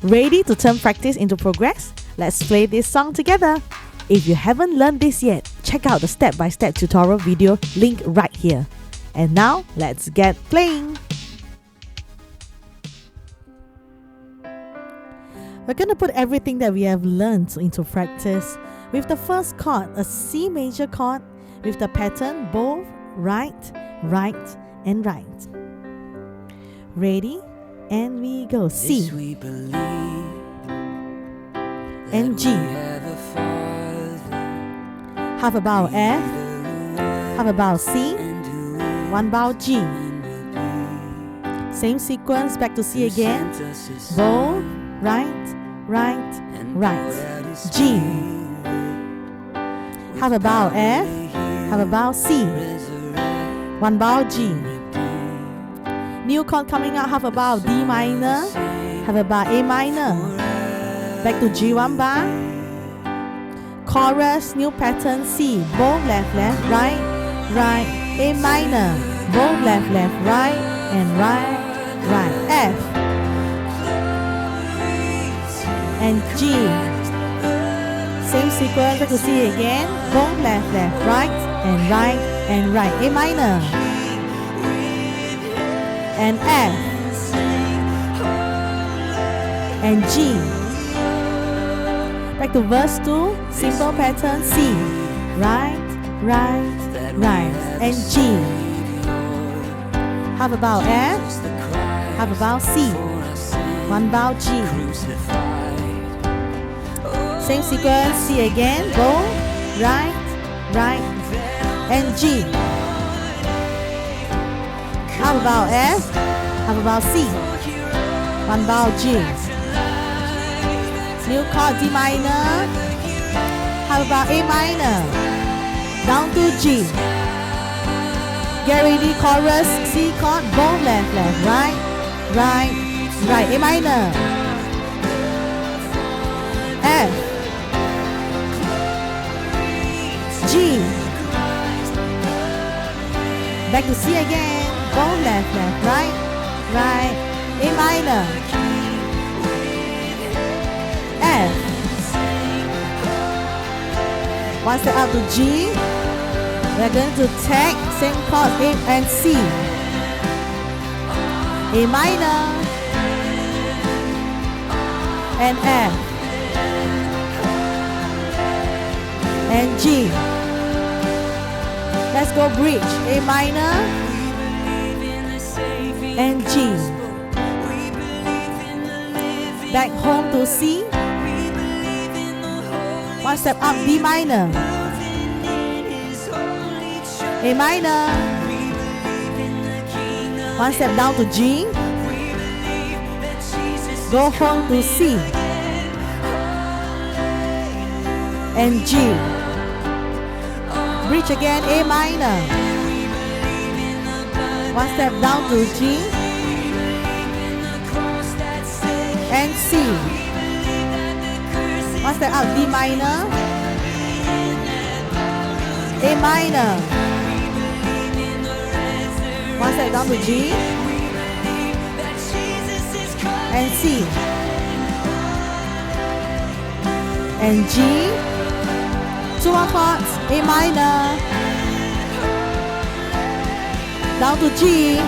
Ready to turn practice into progress? Let's play this song together. If you haven't learned this yet, check out the step-by-step tutorial video link right here. And now, let's get playing. We're going to put everything that we have learned into practice. With the first chord, a C major chord, with the pattern both right, right, and right. Ready? And we go. C and G. Half a bow F, half a bow C, one bow G. Same sequence, back to C again. Bow, right, right, right. G. Half a bow F, half a bow C, one bow G. New chord coming out, half a bow D minor, half a bow A minor. Back to G, one bar. Chorus, new pattern C, both left, left, right, right, A minor, both left, left, right, and right, right, F, and G. Same sequence, back to C again, both left, left, right, and right, and right, A minor, and F, and G. Back to verse 2, simple pattern C, right, right, right, and G. Half a bow F, half a bow C, one bow G. Same sequence, C again, bow, right, right, and G. Half a bow F, half a bow C, one bow G. New chord D minor, half a bow A minor, down to G. Get ready, chorus, C chord, both left, left, right, right, right, A minor, F, G. Back to C again, both left, left, right, right, A minor, F. One step up to G. We're going to tag same chord A and C. A minor and F and G. Let's go bridge. A minor and G. Back home to C. One step up, D minor, A minor, one step down to G, go home to C, and G, bridge again, A minor, one step down to G, and C. One step up, D minor, A minor, one step down to G, and C, and G, two more chords, A minor, down to G.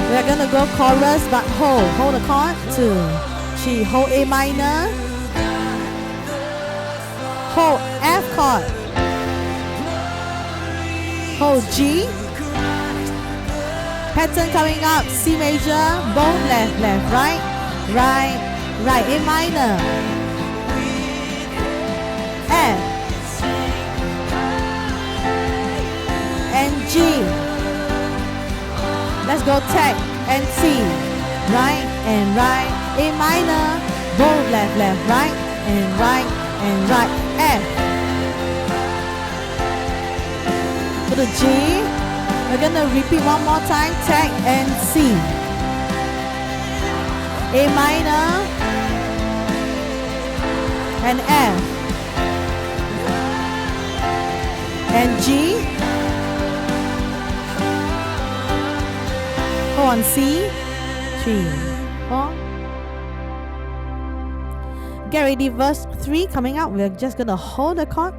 We're gonna go chorus, but hold the chord, 2, 3, hold A minor, hold F chord, hold G, pattern coming up, C major, both left, left, right, right, right, A minor, F, and G. Let's go tag and C, right and right, A minor, both left, left, right, and right, and right, F. For the G, we're gonna repeat one more time, tag and C. A minor and F and G. Go on C, 3, 4, Get ready, verse 3 coming up. We're just going to hold the chord.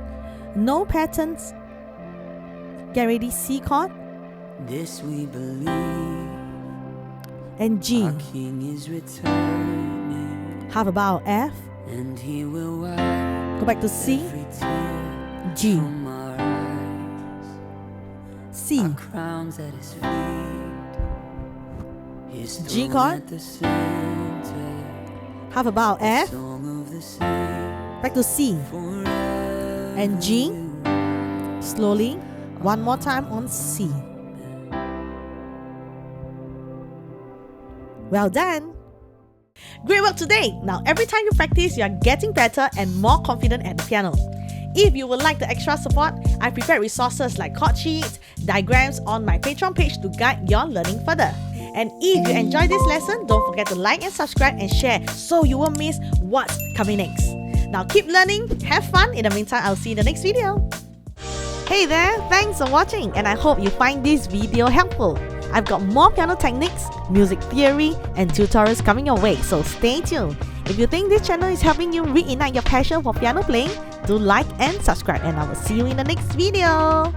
No patterns. Get ready, C chord. This we believe. And G. Our King is returning. Half a bar of F. And he will wipe Go back to C. every tear G. from our eyes. C. Our crowns at his feet. His G throne chord. at the center. Half a bar of F. Song of the saints Back to C. forever. And G. Slowly. One more time on C. Well done. Great work today. Now every time you practice, you are getting better and more confident at the piano. If you would like the extra support, I prepared resources like chord sheets, diagrams on my Patreon page to guide your learning further. And if you enjoyed this lesson, don't forget to like and subscribe and share so you won't miss what's coming next. Now keep learning, have fun. In the meantime, I'll see you in the next video. Hey there, thanks for watching and I hope you find this video helpful. I've got more piano techniques, music theory and tutorials coming your way, so stay tuned. If you think this channel is helping you reignite your passion for piano playing, do like and subscribe and I will see you in the next video.